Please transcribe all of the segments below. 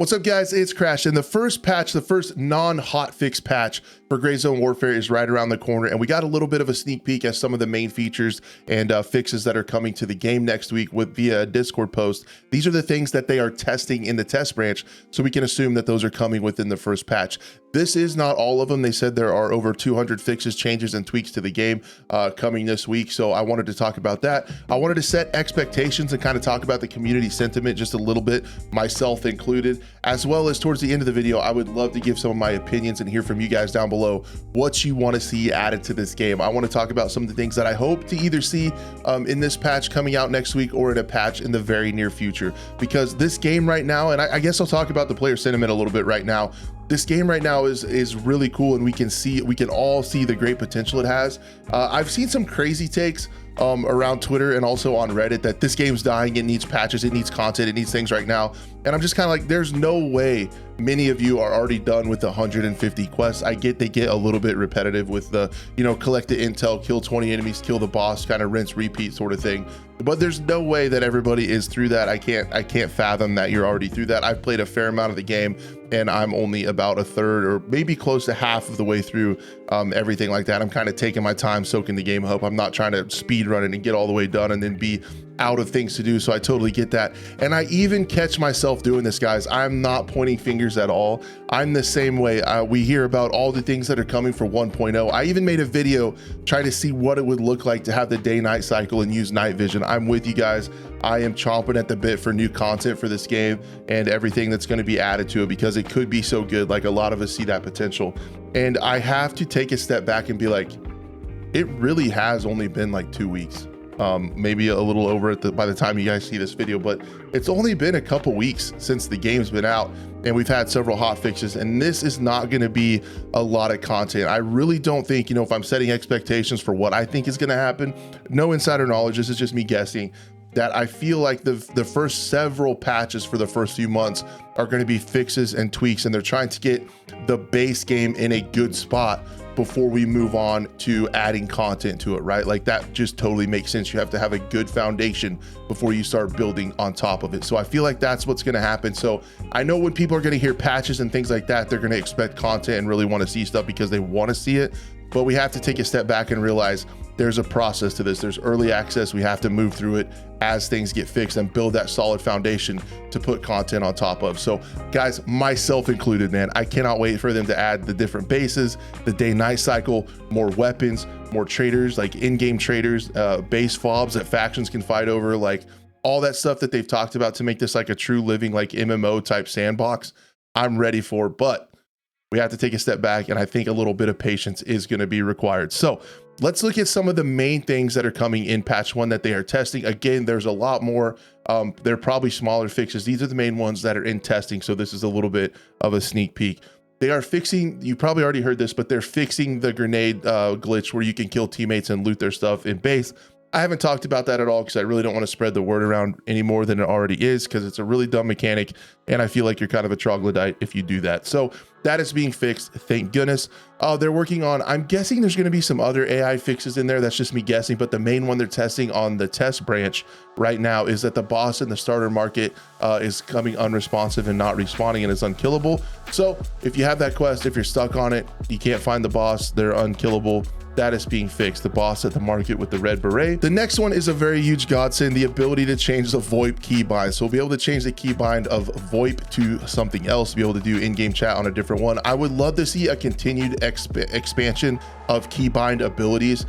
What's up, guys? It's Crash, and the first patch, the first non-hotfix patch for Gray Zone Warfare is right around the corner, and we got a little bit of a sneak peek at some of the main features and fixes that are coming to the game next week via a Discord post. These are the things that they are testing in the test branch, so we can assume that those are coming within the first patch. This is not all of them. They said there are over 200 fixes, changes, and tweaks to the game coming this week, so I wanted to talk about that. I wanted to set expectations and kind of talk about the community sentiment just a little bit, myself included, as well as towards the end of the video, I would love to give some of my opinions and hear from you guys down below what you want to see added to this game. I want to talk about some of the things that I hope to either see in this patch coming out next week or in a patch in the very near future, because this game right now, and I guess I'll talk about the player sentiment a little bit right now. This game right now is really cool, and we can all see the great potential it has. I've seen some crazy takes around Twitter and also on Reddit that this game's dying, it needs patches, it needs content, it needs things right now. And I'm just kind of like, there's no way many of you are already done with the 150 quests. I get they get a little bit repetitive with the, collect the intel, kill 20 enemies, kill the boss, kind of rinse, repeat sort of thing. But there's no way that everybody is through that. I can't fathom that you're already through that. I've played a fair amount of the game, and I'm only about a third or maybe close to half of the way through everything like that. I'm kind of taking my time soaking the game up. I'm not trying to speed run it and get all the way done and then be out of things to do. So I totally get that. And I even catch myself doing this, guys. I'm not pointing fingers at all. I'm the same way. We hear about all the things that are coming for 1.0. I even made a video trying to see what it would look like to have the day-night cycle and use night vision. I'm with you guys. I am chomping at the bit for new content for this game and everything that's going to be added to it, because it could be so good. Like, a lot of us see that potential. And I have to take a step back and be like, it really has only been like 2 weeks. Maybe a little over by the time you guys see this video, but it's only been a couple weeks since the game's been out, and we've had several hot fixes, and this is not going to be a lot of content. I really don't think, if I'm setting expectations for what I think is going to happen, no insider knowledge, this is just me guessing, that I feel like the first several patches for the first few months are going to be fixes and tweaks, and they're trying to get the base game in a good spot before we move on to adding content to it, right? Like, that just totally makes sense. You have to have a good foundation before you start building on top of it. So I feel like that's what's going to happen. So I know when people are going to hear patches and things like that, they're going to expect content and really want to see stuff because they want to see it. But we have to take a step back and realize there's a process to this. There's early access. We have to move through it as things get fixed and build that solid foundation to put content on top of. So guys, myself included, man, I cannot wait for them to add the different bases, the day-night cycle, more weapons, more traders, like in-game traders, base fobs that factions can fight over, like all that stuff that they've talked about to make this like a true living, like MMO type sandbox. I'm ready for, but we have to take a step back, and I think a little bit of patience is going to be required. So let's look at some of the main things that are coming in patch 1 that they are testing. Again, there's a lot more. They're probably smaller fixes. These are the main ones that are in testing, so this is a little bit of a sneak peek. They are fixing, you probably already heard this, but they're fixing the grenade glitch where you can kill teammates and loot their stuff in base. I haven't talked about that at all because I really don't want to spread the word around any more than it already is, because it's a really dumb mechanic, and I feel like you're kind of a troglodyte if you do that. So that is being fixed, thank goodness. They're working on, I'm guessing there's going to be some other AI fixes in there. That's just me guessing, but the main one they're testing on the test branch right now is that the boss in the starter market is coming unresponsive and not respawning and is unkillable. So if you have that quest, if you're stuck on it, you can't find the boss, they're unkillable. That is being fixed. The boss at the market with the red beret. The next one is a very huge godsend, the ability to change the VoIP keybind. So we'll be able to change the keybind of VoIP to something else, be able to do in-game chat on a different one. I would love to see a continued expansion of keybind abilities.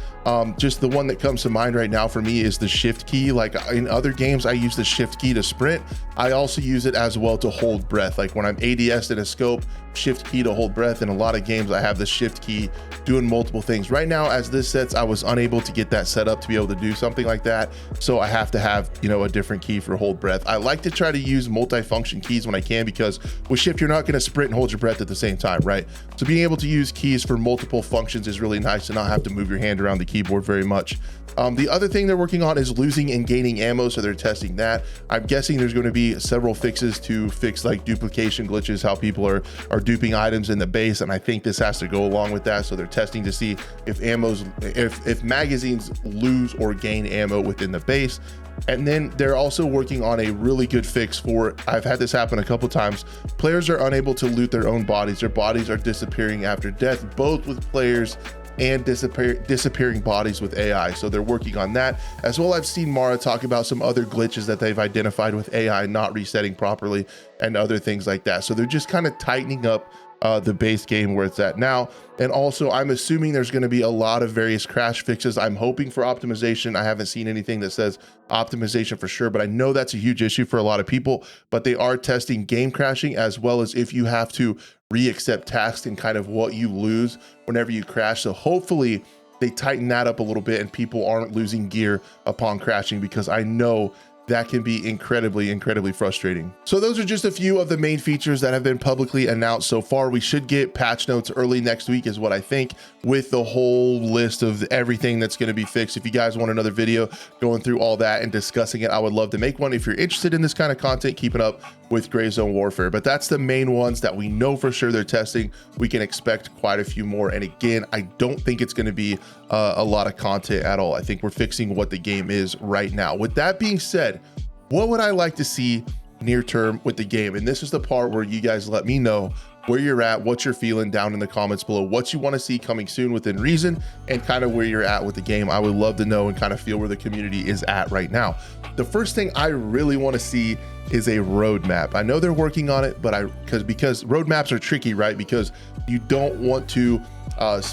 Just the one that comes to mind right now for me is the shift key. Like in other games, I use the shift key to sprint. I also use it as well to hold breath. Like when I'm ADS in a scope, shift key to hold breath. In a lot of games, I have the shift key doing multiple things. Right now, as this sets, I was unable to get that set up to be able to do something like that. So I have to have, a different key for hold breath. I like to try to use multi-function keys when I can, because with shift, you're not going to sprint and hold your breath at the same time, right? So being able to use keys for multiple functions is really nice to not have to move your hand around the keyboard very much. The other thing they're working on is losing and gaining ammo, so they're testing that. I'm guessing there's going to be several fixes to fix like duplication glitches, how people are duping items in the base, and I think this has to go along with that. So they're testing to see if magazines lose or gain ammo within the base. And then they're also working on a really good fix for, I've had this happen a couple times, players are unable to loot their own bodies. Their bodies are disappearing after death, both with players and disappearing bodies with AI. So they're working on that. As well, I've seen Mara talk about some other glitches that they've identified with AI not resetting properly and other things like that. So they're just kind of tightening up the base game where it's at now. And also, I'm assuming there's going to be a lot of various crash fixes. I'm hoping for optimization. I haven't seen anything that says optimization for sure, but I know that's a huge issue for a lot of people. But they are testing game crashing, as well as if you have to re-accept tasks and kind of what you lose whenever you crash. So hopefully they tighten that up a little bit and people aren't losing gear upon crashing, because I know that can be incredibly frustrating. So those are just a few of the main features that have been publicly announced so far. We should get patch notes early next week is what I think, with the whole list of everything that's going to be fixed. If you guys want another video going through all that and discussing it, I would love to make one. If you're interested in this kind of content, keeping up with Gray Zone Warfare. But that's the main ones that we know for sure they're testing. We can expect quite a few more. And again, I don't think it's going to be a lot of content at all. I think we're fixing what the game is right now. With that being said, what would I like to see near term with the game? And this is the part where you guys let me know where you're at, what you're feeling down in the comments below, what you want to see coming soon within reason, and kind of where you're at with the game. I would love to know and kind of feel where the community is at right now. The first thing I really want to see is a roadmap. I know they're working on it, but because roadmaps are tricky, right? Because you don't want to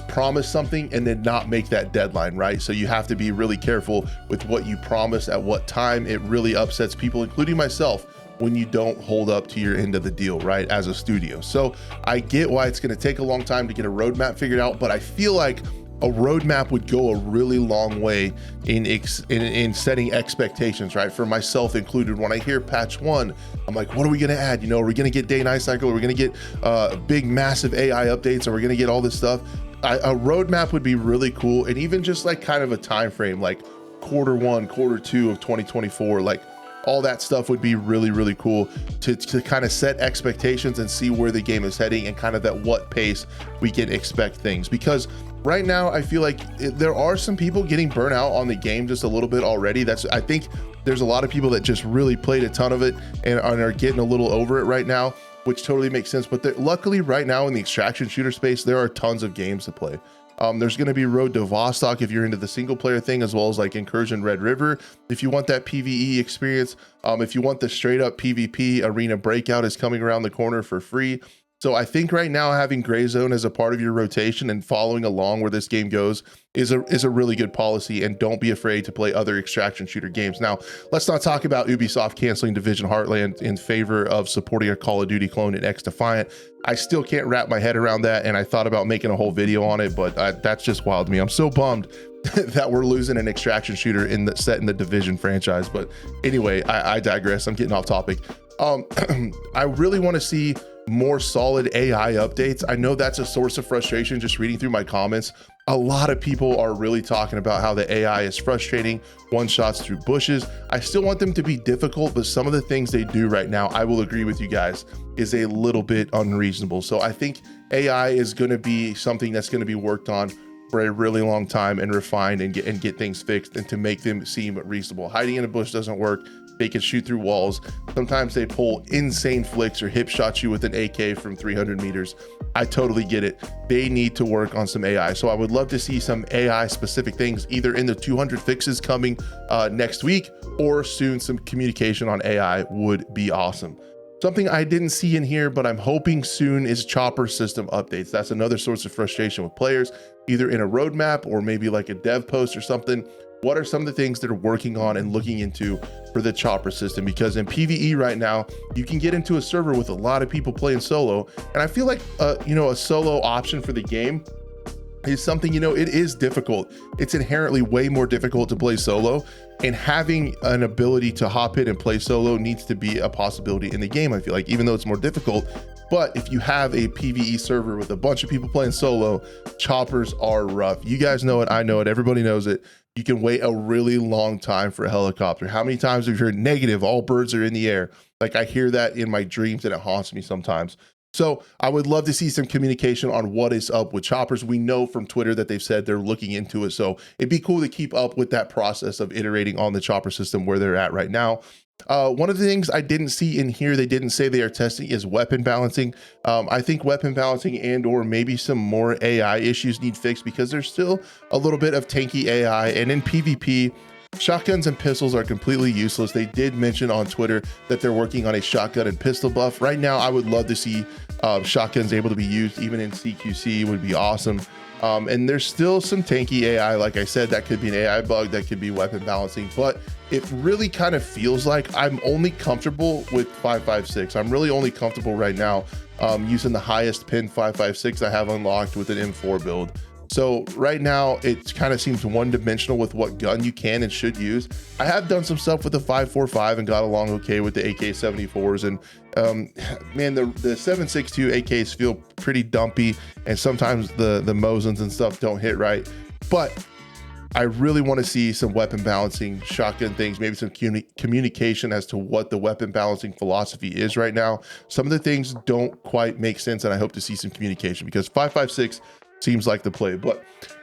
promise something and then not make that deadline, right? So you have to be really careful with what you promise at what time. It really upsets people, including myself, when you don't hold up to your end of the deal, right, as a studio. So I get why it's going to take a long time to get a roadmap figured out, but I feel like a roadmap would go a really long way in setting expectations, right? For myself included, when I hear patch 1, I'm like, what are we going to add? You know, are we going to get day night cycle? Are we going to get big, massive AI updates? Are we going to get all this stuff? A roadmap would be really cool. And even just like kind of a time frame, like Q1, Q2 of 2024, like all that stuff would be really cool to kind of set expectations and see where the game is heading and kind of at what pace we can expect things. Because right now I feel like there are some people getting burnt out on the game just a little bit already. I think there's a lot of people that just really played a ton of it and are getting a little over it right now, which totally makes sense. But luckily right now in the extraction shooter space, there are tons of games to play. There's going to be Road to Vostok if you're into the single player thing, as well as like Incursion Red River if you want that PvE experience. If you want the straight up PvP, Arena Breakout is coming around the corner for free. So I think right now having Gray Zone as a part of your rotation and following along where this game goes is a really good policy, and don't be afraid to play other extraction shooter games. Now, let's not talk about Ubisoft canceling Division Heartland in favor of supporting a Call of Duty clone in X Defiant. I still can't wrap my head around that, and I thought about making a whole video on it, but that's just wild to me. I'm so bummed that we're losing an extraction shooter set in the Division franchise. But anyway, I digress. I'm getting off topic. I really want to see more solid AI updates. I know that's a source of frustration just reading through my comments. A lot of people are really talking about how the AI is frustrating, one shots through bushes. I still want them to be difficult, but some of the things they do right now, I will agree with you guys, is a little bit unreasonable. So I think AI is going to be something that's going to be worked on for a really long time and refined and get things fixed and to make them seem reasonable. Hiding in a bush doesn't work. They can shoot through walls. Sometimes they pull insane flicks or hip shot you with an AK from 300 meters. I totally get it. They need to work on some AI. So I would love to see some AI specific things either in the 200 fixes coming next week, or soon some communication on AI would be awesome. Something I didn't see in here, but I'm hoping soon, is chopper system updates. That's another source of frustration with players, either in a roadmap or maybe like a dev post or something. What are some of the things they're working on and looking into for the chopper system? Because in PvE right now, you can get into a server with a lot of people playing solo. And I feel like, a solo option for the game is something, it is difficult. It's inherently way more difficult to play solo, and having an ability to hop in and play solo needs to be a possibility in the game. I feel like, even though it's more difficult, but if you have a PvE server with a bunch of people playing solo, choppers are rough. You guys know it. I know it. Everybody knows it. You can wait a really long time for a helicopter. How many times have you heard negative, all birds are in the air? Like, I hear that in my dreams and it haunts me sometimes. So I would love to see some communication on what is up with choppers. We know from Twitter that they've said they're looking into it. So it'd be cool to keep up with that process of iterating on the chopper system where they're at right now. One of the things I didn't see in here, they didn't say they are testing, is weapon balancing. I think weapon balancing and or maybe some more AI issues need fixed because there's still a little bit of tanky AI. And in PvP, shotguns and pistols are completely useless. They did mention on Twitter that they're working on a shotgun and pistol buff. Right now, I would love to see shotguns able to be used even in CQC. Would be awesome. And there's still some tanky AI. Like I said, that could be an AI bug, that could be weapon balancing, but it really kind of feels like I'm only comfortable with 5.56. I'm really only comfortable right now using the highest pin 5.56 I have unlocked with an M4 build. So right now it kind of seems one-dimensional with what gun you can and should use. I have done some stuff with the 5.45 and got along okay with the AK-74s, and man, the 7.62 AKs feel pretty dumpy, and sometimes the Mosins and stuff don't hit right. But I really want to see some weapon balancing, shotgun things, maybe some communication as to what the weapon balancing philosophy is right now. Some of the things don't quite make sense, and I hope to see some communication because 5.56 seems like the play. But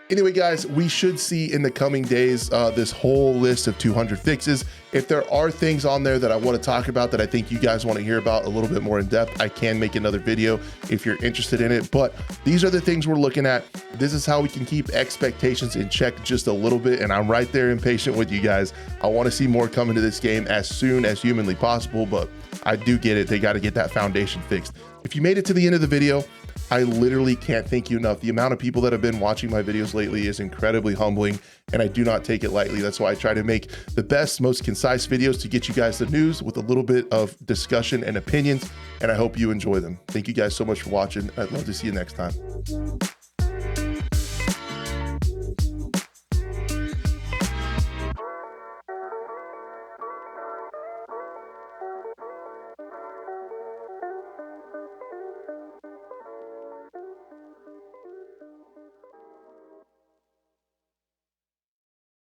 anyway, guys, we should see in the coming days this whole list of 200 fixes. If there are things on there that I want to talk about that I think you guys want to hear about a little bit more in depth, I can make another video if you're interested in it. But these are the things we're looking at. This is how we can keep expectations in check just a little bit, and I'm right there impatient with you guys. I want to see more come into this game as soon as humanly possible, but I do get it. They got to get that foundation fixed. If you made it to the end of the video, I literally can't thank you enough. The amount of people that have been watching my videos lately is incredibly humbling, and I do not take it lightly. That's why I try to make the best, most concise videos to get you guys the news with a little bit of discussion and opinions, and I hope you enjoy them. Thank you guys so much for watching. I'd love to see you next time.